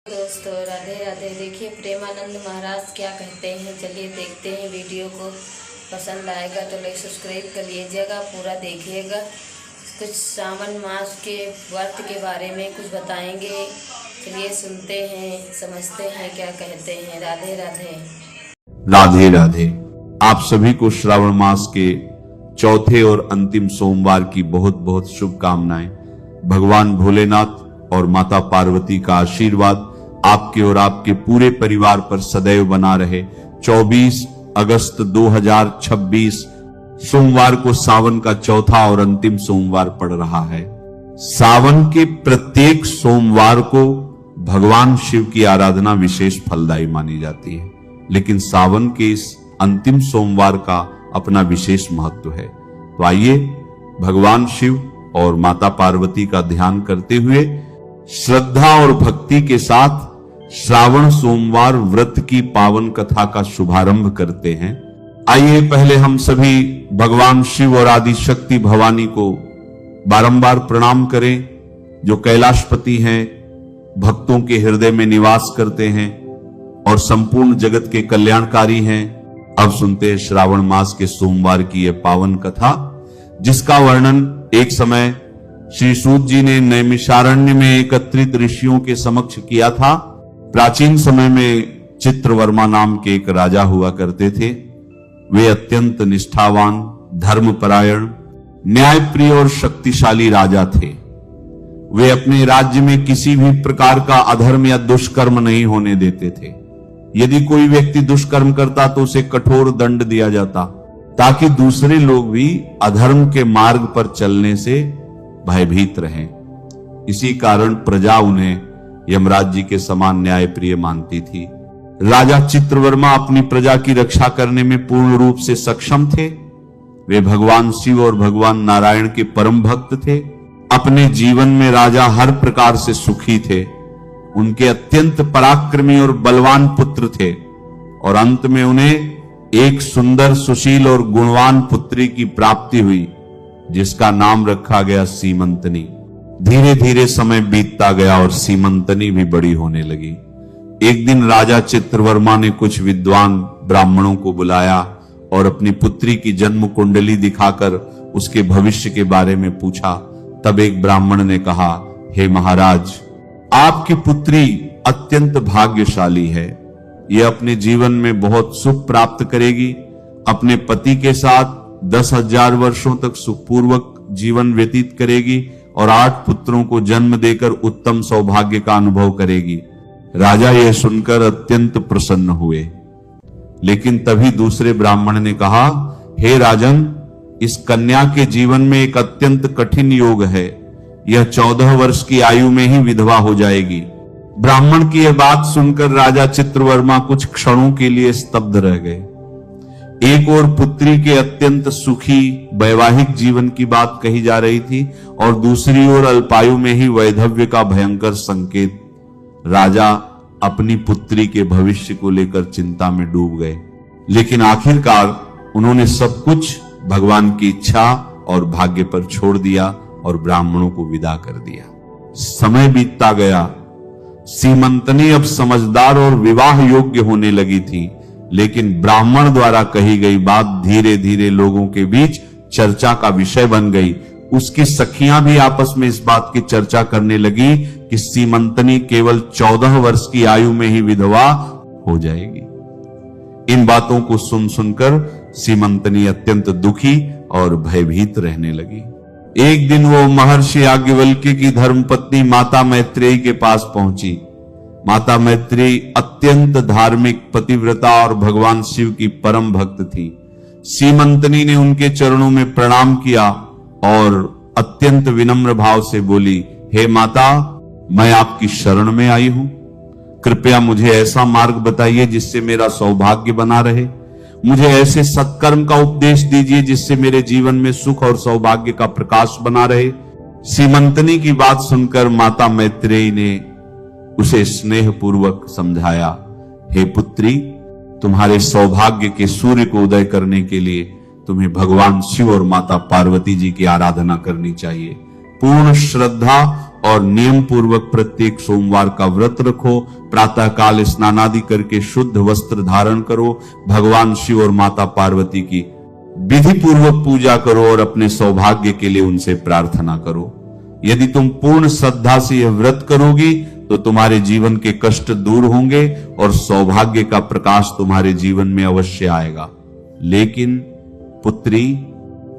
दोस्तों राधे राधे। देखिए प्रेमानंद महाराज क्या कहते हैं, चलिए देखते हैं वीडियो को। पसंद आएगा तो लाइक सब्सक्राइब कर लीजिएगा, पूरा देखिएगा। कुछ सावन मास के व्रत के बारे में कुछ बताएंगे, चलिए सुनते हैं, समझते हैं क्या कहते हैं। राधे राधे। राधे राधे। आप सभी को श्रावण मास के चौथे और अंतिम सोमवार की बहुत बहुत शुभकामनाएं। भगवान भोलेनाथ और माता पार्वती का आशीर्वाद आपके और आपके पूरे परिवार पर सदैव बना रहे। 24 अगस्त 2026 सोमवार को सावन का चौथा और अंतिम सोमवार पड़ रहा है। सावन के प्रत्येक सोमवार को भगवान शिव की आराधना विशेष फलदायी मानी जाती है, लेकिन सावन के इस अंतिम सोमवार का अपना विशेष महत्व है। तो आइए भगवान शिव और माता पार्वती का ध्यान करते हुए श्रद्धा और भक्ति के साथ श्रावण सोमवार व्रत की पावन कथा का शुभारंभ करते हैं। आइए पहले हम सभी भगवान शिव और आदि शक्ति भवानी को बारंबार प्रणाम करें, जो कैलाशपति हैं, भक्तों के हृदय में निवास करते हैं और संपूर्ण जगत के कल्याणकारी हैं। अब सुनते हैं श्रावण मास के सोमवार की यह पावन कथा, जिसका वर्णन एक समय श्री सूत जी ने नैमिषारण्य में एकत्रित ऋषियों के समक्ष किया था। प्राचीन समय में चित्रवर्मा नाम के एक राजा हुआ करते थे। वे अत्यंत निष्ठावान, धर्मपरायण, न्यायप्रिय और शक्तिशाली राजा थे। वे अपने राज्य में किसी भी प्रकार का अधर्म या दुष्कर्म नहीं होने देते थे। यदि कोई व्यक्ति दुष्कर्म करता तो उसे कठोर दंड दिया जाता, ताकि दूसरे लोग भी अधर्म के मार्ग पर चलने से भयभीत रहें। इसी कारण प्रजा उन्हें यमराज जी के समान न्यायप्रिय मानती थी। राजा चित्रवर्मा अपनी प्रजा की रक्षा करने में पूर्ण रूप से सक्षम थे। वे भगवान शिव और भगवान नारायण के परम भक्त थे। अपने जीवन में राजा हर प्रकार से सुखी थे। उनके अत्यंत पराक्रमी और बलवान पुत्र थे और अंत में उन्हें एक सुंदर, सुशील और गुणवान पुत्री की प्राप्ति हुई, जिसका नाम रखा गया सीमंतनी। धीरे धीरे समय बीतता गया और सीमंतनी भी बड़ी होने लगी। एक दिन राजा चित्रवर्मा ने कुछ विद्वान ब्राह्मणों को बुलाया और अपनी पुत्री की जन्म कुंडली दिखाकर उसके भविष्य के बारे में पूछा। तब एक ब्राह्मण ने कहा, हे महाराज, आपकी पुत्री अत्यंत भाग्यशाली है। यह अपने जीवन में बहुत सुख प्राप्त करेगी, अपने पति के साथ 10,000 वर्षों तक सुखपूर्वक जीवन व्यतीत करेगी और 8 पुत्रों को जन्म देकर उत्तम सौभाग्य का अनुभव करेगी। राजा यह सुनकर अत्यंत प्रसन्न हुए। लेकिन तभी दूसरे ब्राह्मण ने कहा, हे राजन, इस कन्या के जीवन में एक अत्यंत कठिन योग है। यह 14 वर्ष की आयु में ही विधवा हो जाएगी। ब्राह्मण की यह बात सुनकर राजा चित्रवर्मा कुछ क्षणों के लिए स्तब्ध रह गए। एक ओर पुत्री के अत्यंत सुखी वैवाहिक जीवन की बात कही जा रही थी और दूसरी ओर अल्पायु में ही वैधव्य का भयंकर संकेत। राजा अपनी पुत्री के भविष्य को लेकर चिंता में डूब गए, लेकिन आखिरकार उन्होंने सब कुछ भगवान की इच्छा और भाग्य पर छोड़ दिया और ब्राह्मणों को विदा कर दिया। समय बीतता गया। सीमंतनी अब समझदार और विवाह योग्य होने लगी थी, लेकिन ब्राह्मण द्वारा कही गई बात धीरे धीरे लोगों के बीच चर्चा का विषय बन गई। उसकी सखियां भी आपस में इस बात की चर्चा करने लगी कि सीमंतनी केवल 14 वर्ष की आयु में ही विधवा हो जाएगी। इन बातों को सुन सुनकर सीमंतनी अत्यंत दुखी और भयभीत रहने लगी। एक दिन वो महर्षि याज्ञवल्क्य की धर्मपत्नी माता मैत्रेयी के पास पहुंची। माता मैत्रेयी अत्यंत धार्मिक, पतिव्रता और भगवान शिव की परम भक्त थी। सीमंतनी ने उनके चरणों में प्रणाम किया और अत्यंत विनम्र भाव से बोली, हे माता, मैं आपकी शरण में आई हूं। कृपया मुझे ऐसा मार्ग बताइए जिससे मेरा सौभाग्य बना रहे। मुझे ऐसे सत्कर्म का उपदेश दीजिए जिससे मेरे जीवन में सुख और सौभाग्य का प्रकाश बना रहे। सीमंतनी की बात सुनकर माता मैत्रेयी ने उसे स्नेह पूर्वक समझाया, हे पुत्री, तुम्हारे सौभाग्य के सूर्य को उदय करने के लिए तुम्हें भगवान शिव और माता पार्वती जी की आराधना करनी चाहिए। पूर्ण श्रद्धा और नियम पूर्वक प्रत्येक सोमवार का व्रत रखो। प्रातः काल स्नानादि करके शुद्ध वस्त्र धारण करो। भगवान शिव और माता पार्वती की विधि पूर्वक पूजा करो और अपने सौभाग्य के लिए उनसे प्रार्थना करो। यदि तुम पूर्ण श्रद्धा से यह व्रत करोगी तो तुम्हारे जीवन के कष्ट दूर होंगे और सौभाग्य का प्रकाश तुम्हारे जीवन में अवश्य आएगा। लेकिन पुत्री,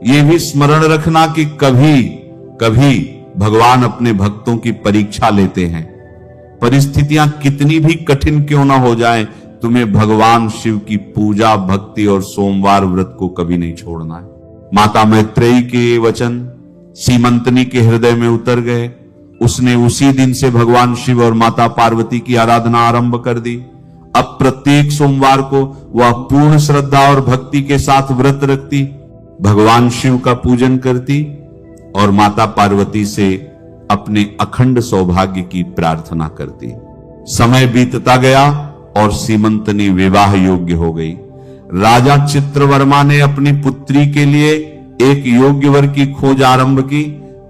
ये भी स्मरण रखना कि कभी कभी भगवान अपने भक्तों की परीक्षा लेते हैं। परिस्थितियां कितनी भी कठिन क्यों ना हो जाएं, तुम्हें भगवान शिव की पूजा, भक्ति और सोमवार व्रत को कभी नहीं छोड़ना है। माता मैत्रेयी के वचन सीमंतनी के हृदय में उतर गए। उसने उसी दिन से भगवान शिव और माता पार्वती की आराधना आरंभ कर दी। अब प्रत्येक सोमवार को वह पूर्ण श्रद्धा और भक्ति के साथ व्रत रखती, भगवान शिव का पूजन करती और माता पार्वती से अपने अखंड सौभाग्य की प्रार्थना करती। समय बीतता गया और सीमंतनी विवाह योग्य हो गई। राजा चित्रवर्मा ने अपनी पुत्री के लिए एक योग्य वर की खोज आरंभ की।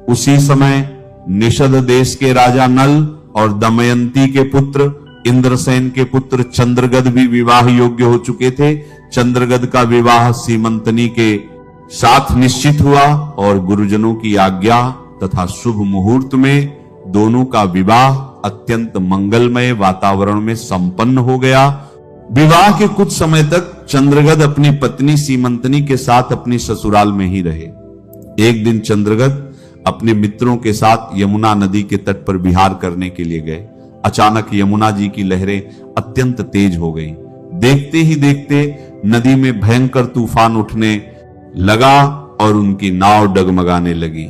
उसी समय निषद देश के राजा नल और दमयंती के पुत्र इंद्रसेन के पुत्र चंद्रगद भी विवाह योग्य हो चुके थे। चंद्रगद का विवाह सीमंतनी के साथ निश्चित हुआ और गुरुजनों की आज्ञा तथा शुभ मुहूर्त में दोनों का विवाह अत्यंत मंगलमय वातावरण में संपन्न हो गया। विवाह के कुछ समय तक चंद्रगद अपनी पत्नी सीमंतनी के साथ अपनी ससुराल में ही रहे। एक दिन चंद्रगद अपने मित्रों के साथ यमुना नदी के तट पर विहार करने के लिए गए। अचानक यमुना जी की लहरें अत्यंत तेज हो गई। देखते ही देखते नदी में भयंकर तूफान उठने लगा और उनकी नाव डगमगाने लगी।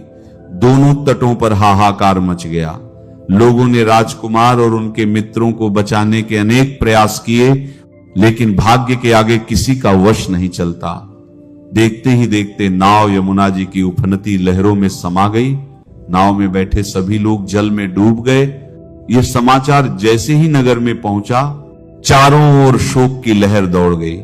दोनों तटों पर हाहाकार मच गया। लोगों ने राजकुमार और उनके मित्रों को बचाने के अनेक प्रयास किए, लेकिन भाग्य के आगे किसी का वश नहीं चलता। देखते ही देखते नाव यमुना जी की उफनती लहरों में समा गई। नाव में बैठे सभी लोग जल में डूब गए। यह समाचार जैसे ही नगर में पहुंचा, चारों ओर शोक की लहर दौड़ गई।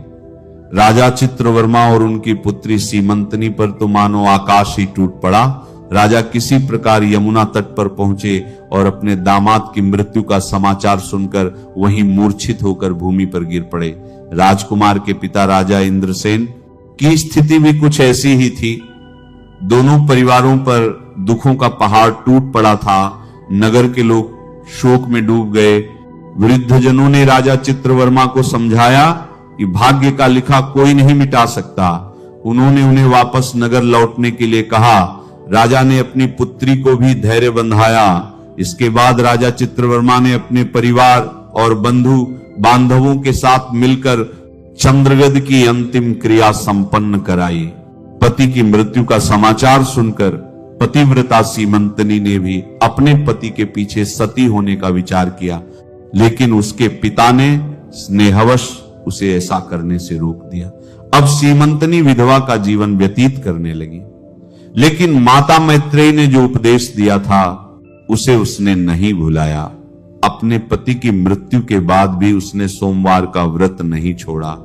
राजा चित्रवर्मा और उनकी पुत्री सीमंतनी पर तो मानो आकाश ही टूट पड़ा। राजा किसी प्रकार यमुना तट पर पहुंचे और अपने दामाद की मृत्यु का समाचार सुनकर वहीं मूर्छित होकर भूमि पर गिर पड़े। राजकुमार के पिता राजा इंद्रसेन की स्थिति भी कुछ ऐसी ही थी। दोनों परिवारों पर दुखों का पहाड़ टूट पड़ा था। नगर के लोग शोक में डूब गए। वृद्धजनों ने राजा चित्रवर्मा को समझाया कि भाग्य का लिखा कोई नहीं मिटा सकता। उन्होंने उन्हें वापस नगर लौटने के लिए कहा। राजा ने अपनी पुत्री को भी धैर्य बंधाया। इसके बाद राजा चित्रवर्मा ने अपने परिवार और बंधु बांधवों के साथ मिलकर चंद्रगद की अंतिम क्रिया संपन्न कराई। पति की मृत्यु का समाचार सुनकर पतिव्रता सीमंतनी ने भी अपने पति के पीछे सती होने का विचार किया, लेकिन उसके पिता ने स्नेहवश उसे ऐसा करने से रोक दिया। अब सीमंतनी विधवा का जीवन व्यतीत करने लगी, लेकिन माता मैत्रेयी ने जो उपदेश दिया था उसे उसने नहीं भुलाया। अपने पति की मृत्यु के बाद भी उसने सोमवार का व्रत नहीं छोड़ा।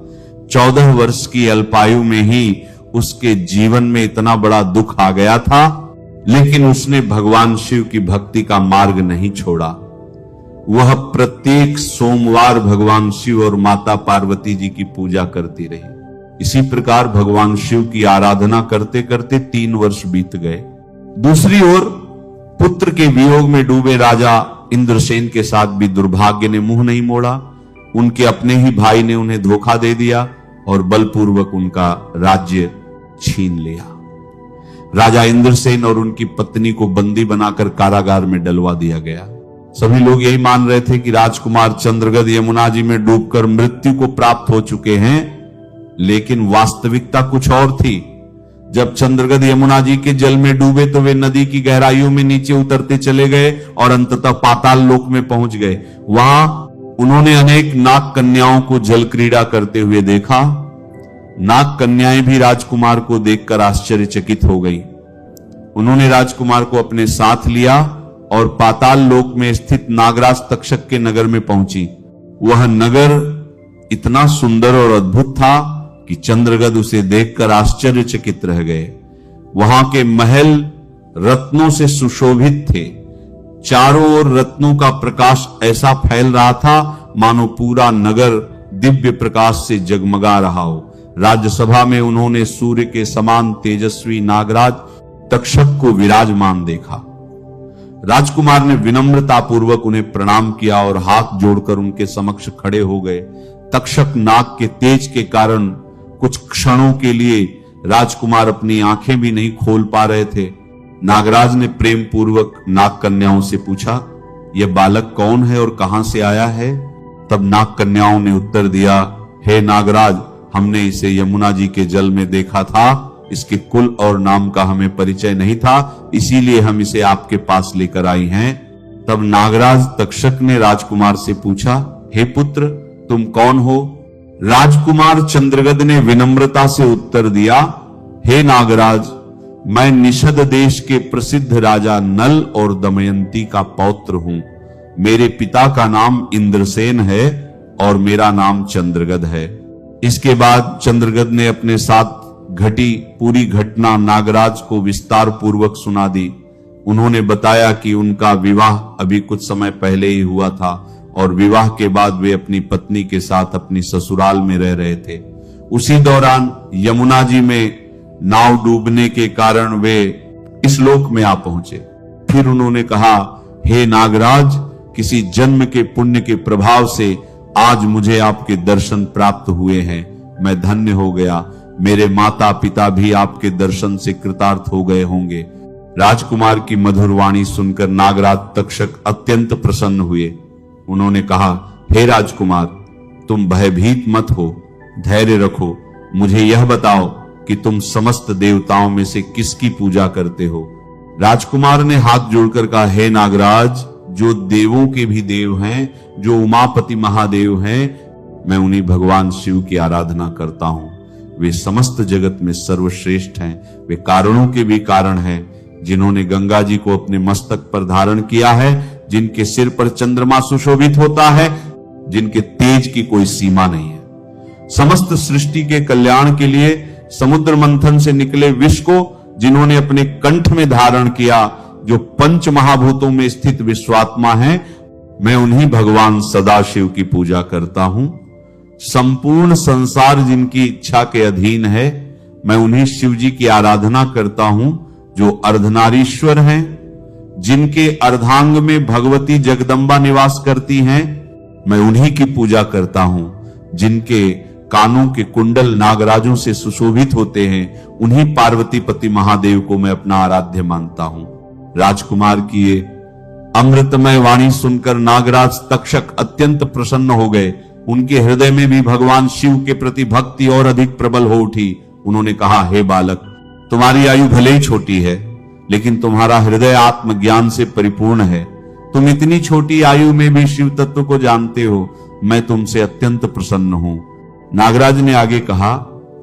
14 वर्ष की अल्पायु में ही उसके जीवन में इतना बड़ा दुख आ गया था, लेकिन उसने भगवान शिव की भक्ति का मार्ग नहीं छोड़ा। वह प्रत्येक सोमवार भगवान शिव और माता पार्वती जी की पूजा करती रही। इसी प्रकार भगवान शिव की आराधना करते करते 3 वर्ष बीत गए। दूसरी ओर पुत्र के वियोग में डूबे राजा इंद्रसेन के साथ भी दुर्भाग्य ने मुंह नहीं मोड़ा। उनके अपने ही भाई ने उन्हें धोखा दे दिया और बलपूर्वक उनका राज्य छीन लिया। राजा इंद्रसेन और उनकी पत्नी को बंदी बनाकर कारागार में डलवा दिया गया। सभी लोग यही मान रहे थे कि राजकुमार चंद्रगद यमुना जी में डूबकर मृत्यु को प्राप्त हो चुके हैं, लेकिन वास्तविकता कुछ और थी। जब चंद्रगद यमुना जी के जल में डूबे तो वे नदी की गहराइयों में नीचे उतरते चले गए और अंततः पाताल लोक में पहुंच गए। वहां उन्होंने अनेक नाग कन्याओं को जल क्रीड़ा करते हुए देखा। नाग कन्याएं भी राजकुमार को देखकर आश्चर्यचकित हो गई। उन्होंने राजकुमार को अपने साथ लिया और पाताल लोक में स्थित नागराज तक्षक के नगर में पहुंची। वह नगर इतना सुंदर और अद्भुत था कि चंद्रगद उसे देखकर आश्चर्यचकित रह गए। वहां के महल रत्नों से सुशोभित थे। चारों ओर रत्नों का प्रकाश ऐसा फैल रहा था मानो पूरा नगर दिव्य प्रकाश से जगमगा रहा हो। राज्यसभा में उन्होंने सूर्य के समान तेजस्वी नागराज तक्षक को विराजमान देखा। राजकुमार ने विनम्रता पूर्वक उन्हें प्रणाम किया और हाथ जोड़कर उनके समक्ष खड़े हो गए। तक्षक नाग के तेज के कारण कुछ क्षणों के लिए राजकुमार अपनी आंखें भी नहीं खोल पा रहे थे। नागराज ने प्रेम पूर्वक नाग कन्याओं से पूछा, यह बालक कौन है और कहां से आया है? तब नाग कन्याओं ने उत्तर दिया, हे नागराज, हमने इसे यमुना जी के जल में देखा था। इसके कुल और नाम का हमें परिचय नहीं था, इसीलिए हम इसे आपके पास लेकर आई हैं। तब नागराज तक्षक ने राजकुमार से पूछा, हे पुत्र, तुम कौन हो? राजकुमार चंद्रगद ने विनम्रता से उत्तर दिया, हे नागराज, मैं निषद देश के प्रसिद्ध राजा नल और दमयंती का पौत्र हूं। मेरे पिता का नाम इंद्रसेन है और मेरा नाम चंद्रगद है। इसके बाद चंद्रगद ने अपने साथ घटी पूरी घटना नागराज को विस्तार पूर्वक सुना दी। उन्होंने बताया कि उनका विवाह अभी कुछ समय पहले ही हुआ था और विवाह के बाद वे अपनी पत्नी के साथ अपनी ससुराल में रह रहे थे। उसी दौरान यमुना जी में नाव डूबने के कारण वे इस लोक में आ पहुंचे। फिर उन्होंने कहा, हे नागराज, किसी जन्म के पुण्य के प्रभाव से आज मुझे आपके दर्शन प्राप्त हुए हैं। मैं धन्य हो गया। मेरे माता पिता भी आपके दर्शन से कृतार्थ हो गए होंगे। राजकुमार की मधुर वाणी सुनकर नागराज तक्षक अत्यंत प्रसन्न हुए। उन्होंने कहा, हे राजकुमार, तुम भयभीत मत हो, धैर्य रखो। मुझे यह बताओ कि तुम समस्त देवताओं में से किसकी पूजा करते हो? राजकुमार ने हाथ जोड़कर कहा, हे नागराज, जो देवों के भी देव हैं, जो उमापति महादेव हैं, मैं उन्हीं भगवान शिव की आराधना करता हूं। वे समस्त जगत में सर्वश्रेष्ठ हैं। वे कारणों के भी कारण हैं, जिन्होंने गंगा जी को अपने मस्तक पर धारण किया है, जिनके सिर पर चंद्रमा सुशोभित होता है, जिनके तेज की कोई सीमा नहीं है। समस्त सृष्टि के कल्याण के लिए समुद्र मंथन से निकले विष को जिन्होंने अपने कंठ में धारण किया, जो पंच महाभूतों में स्थित विश्वात्मा है, मैं उन्हीं भगवान सदाशिव की पूजा करता हूं। संपूर्ण संसार जिनकी इच्छा के अधीन है, मैं उन्हीं शिव जी की आराधना करता हूं, जो अर्धनारीश्वर हैं, जिनके अर्धांग में भगवती जगदम्बा निवास करती हैं। मैं उन्हीं की पूजा करता हूं, जिनके कानों के कुंडल नागराजों से सुशोभित होते हैं। उन्हीं पार्वती पति महादेव को मैं अपना आराध्य मानता हूं। राजकुमार की ये अमृतमय वाणी सुनकर नागराज तक्षक अत्यंत प्रसन्न हो गए। उनके हृदय में भी भगवान शिव के प्रति भक्ति और अधिक प्रबल हो उठी। उन्होंने कहा, हे बालक, तुम्हारी आयु भले ही छोटी है, लेकिन तुम्हारा हृदय आत्मज्ञान से परिपूर्ण है। तुम इतनी छोटी आयु में भी शिव तत्व को जानते हो। मैं तुमसे अत्यंत प्रसन्न हूं। नागराज ने आगे कहा,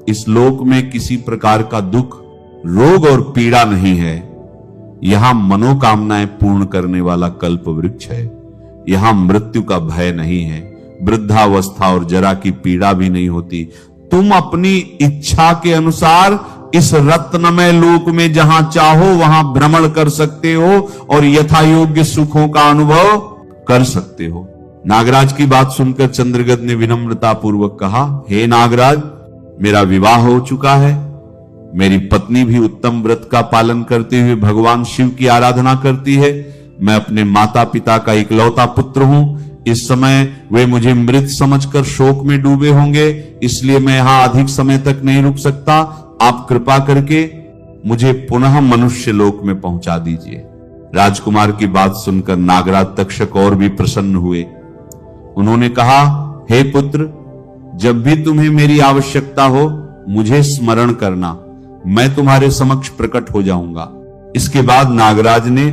इस लोक में किसी प्रकार का दुख, रोग और पीड़ा नहीं है। यहां मनोकामनाएं पूर्ण करने वाला कल्प वृक्ष है। यहां मृत्यु का भय नहीं है, वृद्धावस्था और जरा की पीड़ा भी नहीं होती। तुम अपनी इच्छा के अनुसार इस रत्नमय लोक में जहां चाहो वहां भ्रमण कर सकते हो और यथा योग्य सुखों का अनुभव कर सकते हो। नागराज की बात सुनकर चंद्रगद ने विनम्रता पूर्वक कहा, हे नागराज, मेरा विवाह हो चुका है। मेरी पत्नी भी उत्तम व्रत का पालन करते हुए भगवान शिव की आराधना करती है। मैं अपने माता पिता का इकलौता पुत्र हूं। इस समय वे मुझे मृत समझकर शोक में डूबे होंगे, इसलिए मैं यहां अधिक समय तक नहीं रुक सकता। आप कृपा करके मुझे पुनः मनुष्य लोक में पहुंचा दीजिए। राजकुमार की बात सुनकर नागराज तक्षक और भी प्रसन्न हुए। उन्होंने कहा, हे पुत्र, जब भी तुम्हें मेरी आवश्यकता हो मुझे स्मरण करना, मैं तुम्हारे समक्ष प्रकट हो जाऊंगा। इसके बाद नागराज ने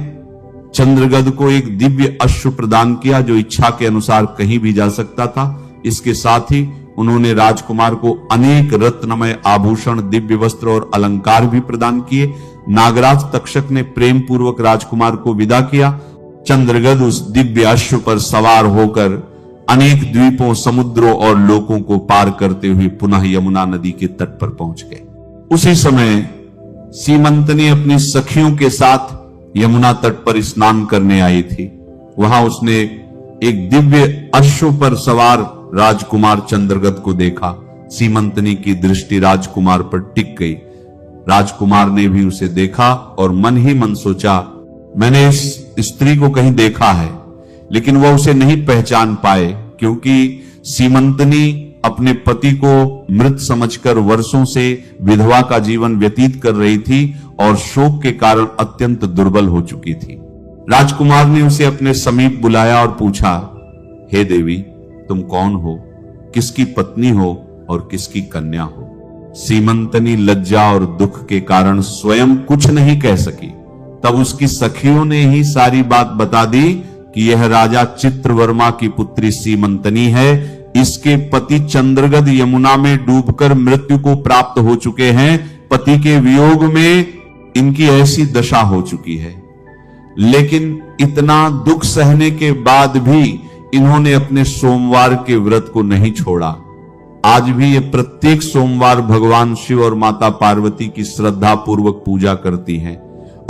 चंद्रगद को एक दिव्य अश्व प्रदान किया, जो इच्छा के अनुसार कहीं भी जा सकता था। इसके साथ ही उन्होंने राजकुमार को अनेक रत्नमय आभूषण, दिव्य वस्त्र और अलंकार भी प्रदान किए। नागराज तक्षक ने प्रेम पूर्वक राजकुमार को विदा किया। चंद्रगद उस दिव्य अश्व पर सवार होकर अनेक द्वीपों, समुद्रों और लोकों को पार करते हुए पुनः यमुना नदी के तट पर पहुंच गए। उसी समय सीमंत ने अपनी सखियों के साथ यमुना तट पर स्नान करने आई थी। वहां उसने एक दिव्य अश्व पर सवार राजकुमार चंद्रगद को देखा। सीमंतनी की दृष्टि राजकुमार पर टिक गई। राजकुमार ने भी उसे देखा और मन ही मन सोचा, मैंने इस स्त्री को कहीं देखा है, लेकिन वह उसे नहीं पहचान पाए, क्योंकि सीमंतनी अपने पति को मृत समझकर वर्षों से विधवा का जीवन व्यतीत कर रही थी और शोक के कारण अत्यंत दुर्बल हो चुकी थी। राजकुमार ने उसे अपने समीप बुलाया और पूछा, हे देवी, तुम कौन हो, किसकी पत्नी हो और किसकी कन्या हो? सीमंतनी लज्जा और दुख के कारण स्वयं कुछ नहीं कह सकी। तब उसकी सखियों ने ही सारी बात बता दी कि यह राजा चित्रवर्मा की पुत्री सीमंतनी है। इसके पति चंद्रगद यमुना में डूबकर मृत्यु को प्राप्त हो चुके हैं। पति के वियोग में इनकी ऐसी दशा हो चुकी है, लेकिन इतना दुख सहने के बाद भी इन्होंने अपने सोमवार के व्रत को नहीं छोड़ा। आज भी ये प्रत्येक सोमवार भगवान शिव और माता पार्वती की श्रद्धा पूर्वक पूजा करती हैं।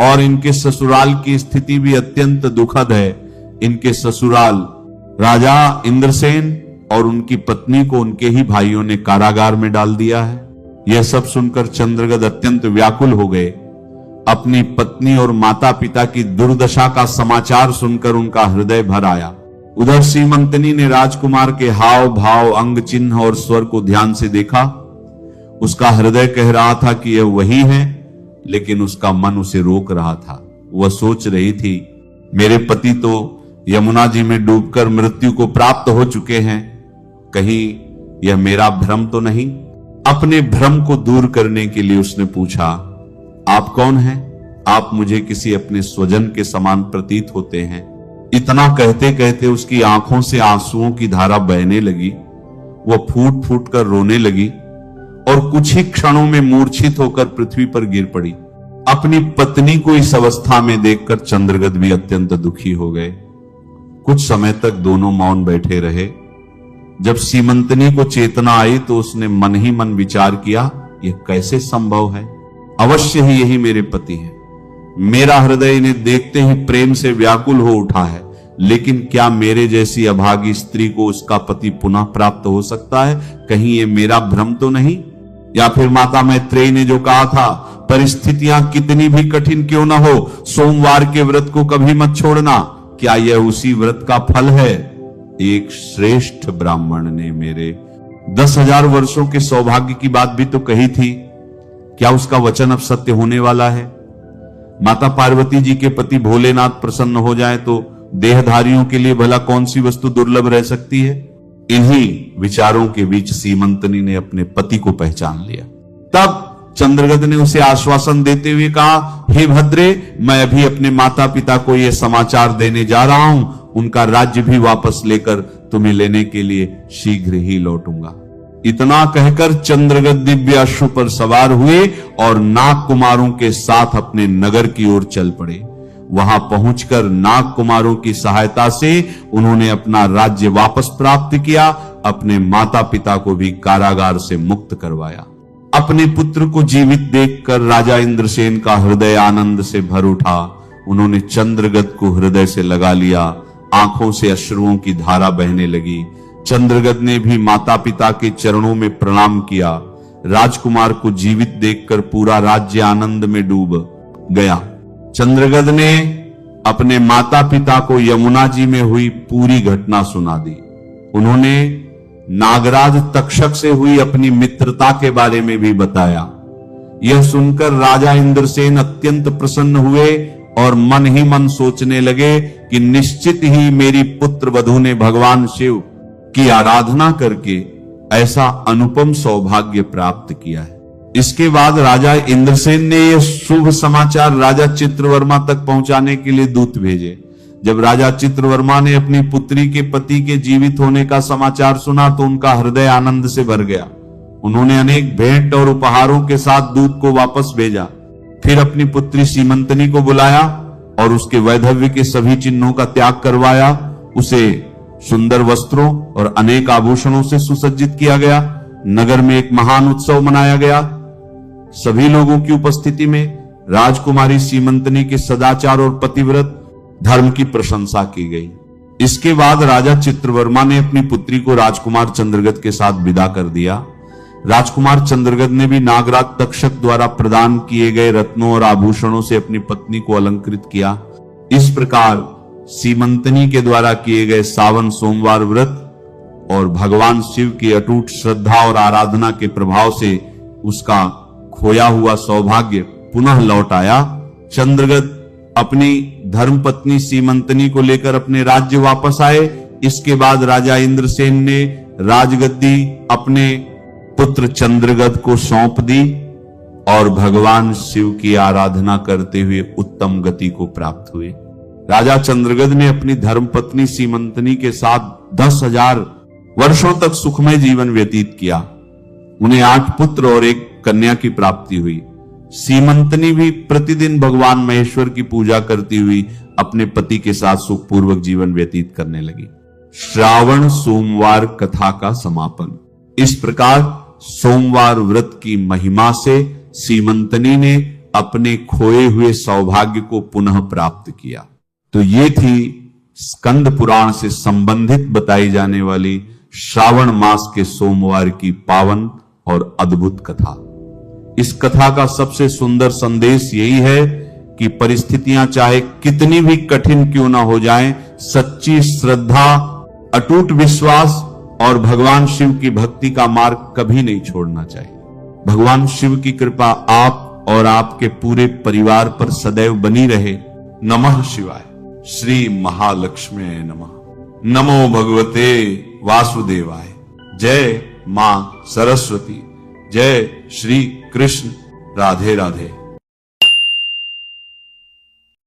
और इनके ससुराल की स्थिति भी अत्यंत दुखद है। इनके ससुराल राजा इंद्रसेन और उनकी पत्नी को उनके ही भाइयों ने कारागार में डाल दिया है। यह सब सुनकर चंद्रगद अत्यंत व्याकुल हो गए। अपनी पत्नी और माता पिता की दुर्दशा का समाचार सुनकर उनका हृदय भर आया। उधर सीमंतनी ने राजकुमार के हाव भाव, अंग चिन्ह और स्वर को ध्यान से देखा। उसका हृदय कह रहा था कि यह वही है, लेकिन उसका मन उसे रोक रहा था। वह सोच रही थी, मेरे पति तो यमुना जी में डूबकर मृत्यु को प्राप्त हो चुके हैं, कहीं यह मेरा भ्रम तो नहीं? अपने भ्रम को दूर करने के लिए उसने पूछा, आप कौन हैं? आप मुझे किसी अपने स्वजन के समान प्रतीत होते हैं। इतना कहते कहते उसकी आंखों से आंसुओं की धारा बहने लगी। वह फूट फूट कर रोने लगी और कुछ ही क्षणों में मूर्छित होकर पृथ्वी पर गिर पड़ी। अपनी पत्नी को इस अवस्था में देखकर चंद्रगद भी अत्यंत दुखी हो गए। कुछ समय तक दोनों मौन बैठे रहे। जब सीमंतनी को चेतना आई तो उसने मन ही मन विचार किया, यह कैसे संभव है? अवश्य ही यही मेरे पति हैं। मेरा हृदय इन्हें देखते ही प्रेम से व्याकुल हो उठा है, लेकिन क्या मेरे जैसी अभागी स्त्री को उसका पति पुनः प्राप्त हो सकता है? कहीं ये मेरा भ्रम तो नहीं? या फिर माता मैत्रेयी ने जो कहा था, परिस्थितियां कितनी भी कठिन क्यों ना हो, सोमवार के व्रत को कभी मत छोड़ना, क्या यह उसी व्रत का फल है? एक श्रेष्ठ ब्राह्मण ने मेरे 10,000 वर्षों के सौभाग्य की बात भी तो कही थी। क्या उसका वचन अब सत्य होने वाला है? माता पार्वती जी के पति भोलेनाथ प्रसन्न हो जाए तो देहधारियों के लिए भला कौन सी वस्तु दुर्लभ रह सकती है? इन्हीं विचारों के बीच सीमंतनी ने अपने पति को पहचान लिया। तब चंद्रगद ने उसे आश्वासन देते हुए कहा, हे भद्रे, मैं अभी अपने माता पिता को यह समाचार देने जा रहा हूं। उनका राज्य भी वापस लेकर तुम्हें लेने के लिए शीघ्र ही लौटूंगा। इतना कहकर चंद्रगद दिव्य अश्व पर सवार हुए और नाग कुमारों के साथ अपने नगर की ओर चल पड़े। वहां पहुंचकर नाग कुमारों की सहायता से उन्होंने अपना राज्य वापस प्राप्त किया। अपने माता पिता को भी कारागार से मुक्त करवाया। अपने पुत्र को जीवित देखकर राजा इंद्रसेन का हृदय आनंद से भर उठा। उन्होंने चंद्रगद को हृदय से लगा लिया। आंखों से अश्रुओं की धारा बहने लगी। चंद्रगद ने भी माता पिता के चरणों में प्रणाम किया। राजकुमार को जीवित देखकर पूरा राज्य आनंद में डूब गया। चंद्रगद ने अपने माता पिता को यमुना जी में हुई पूरी घटना सुना दी। उन्होंने नागराज तक्षक से हुई अपनी मित्रता के बारे में भी बताया। यह सुनकर राजा इंद्रसेन अत्यंत प्रसन्न हुए और मन ही मन सोचने लगे कि निश्चित ही मेरी पुत्र वधू ने भगवान शिव की आराधना करके ऐसा अनुपम सौभाग्य प्राप्त किया है। इसके बाद राजा इंद्रसेन ने यह शुभ समाचार राजा चित्रवर्मा तक पहुंचाने के लिए दूत भेजे। जब राजा चित्रवर्मा ने अपनी पुत्री के पति के जीवित होने का समाचार सुना तो उनका हृदय आनंद से भर गया। उन्होंने अनेक भेंट और उपहारों के साथ दूत को वापस भेजा। फिर अपनी पुत्री सीमंतनी को बुलाया और उसके वैधव्य के सभी चिन्हों का त्याग करवाया। उसे सुंदर वस्त्रों और अनेक आभूषणों से सुसज्जित किया गया। नगर में एक महान उत्सव मनाया गया। सभी लोगों की उपस्थिति में राजकुमारी सीमंतनी के सदाचार और पतिव्रत धर्म की प्रशंसा की गई। इसके बाद राजा चित्रवर्मा ने अपनी पुत्री को राजकुमार चंद्रगद के साथ विदा कर दिया। राजकुमार चंद्रगद ने भी नागराज तक्षक द्वारा प्रदान किए गए रत्नों और आभूषणों से अपनी पत्नी को अलंकृत किया। इस प्रकार सीमंतनी के द्वारा किए गए सावन सोमवार व्रत और भगवान शिव की अटूट श्रद्धा और आराधना के प्रभाव से उसका खोया हुआ सौभाग्य पुनः लौट आया। चंद्रगद अपनी धर्मपत्नी सीमंतनी को लेकर अपने राज्य वापस आए। इसके बाद राजा इंद्रसेन ने राजगद्दी अपने पुत्र चंद्रगद को सौंप दी और भगवान शिव की आराधना करते हुए उत्तम गति को प्राप्त हुए। राजा चंद्रगद ने अपनी धर्मपत्नी सीमंतनी के साथ 10,000 वर्षों तक सुखमय जीवन व्यतीत किया। उन्हें 8 पुत्र और 1 कन्या की प्राप्ति हुई। सीमंतनी भी प्रतिदिन भगवान महेश्वर की पूजा करती हुई अपने पति के साथ सुखपूर्वक जीवन व्यतीत करने लगी। श्रावण सोमवार कथा का समापन। इस प्रकार सोमवार व्रत की महिमा से सीमंतनी ने अपने खोए हुए सौभाग्य को पुनः प्राप्त किया। तो ये थी स्कंद पुराण से संबंधित बताई जाने वाली श्रावण मास के सोमवार की पावन और अद्भुत कथा। इस कथा का सबसे सुंदर संदेश यही है कि परिस्थितियां चाहे कितनी भी कठिन क्यों ना हो जाएं, सच्ची श्रद्धा, अटूट विश्वास और भगवान शिव की भक्ति का मार्ग कभी नहीं छोड़ना चाहिए। भगवान शिव की कृपा आप और आपके पूरे परिवार पर सदैव बनी रहे। नमः शिवाय। श्री महालक्ष्मी नमः। नमो भगवते वासुदेवाय। जय मां सरस्वती। जय श्री कृष्ण। राधे राधे।